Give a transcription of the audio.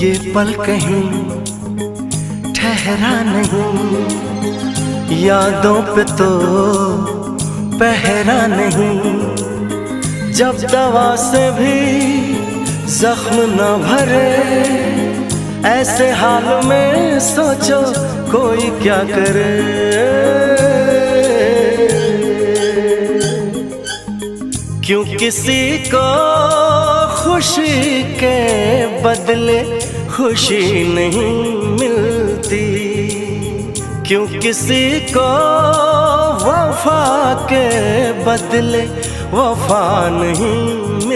ये पल कहीं ठहरा नहीं, यादों पे तो पहरा नहीं। जब दवा से भी जख्म न भरे, ऐसे हाल में सोचो कोई क्या करे। क्यों किसी को खुशी के बदले खुशी नहीं मिलती, क्यों किसी को वफा के बदले वफा नहीं मिलती।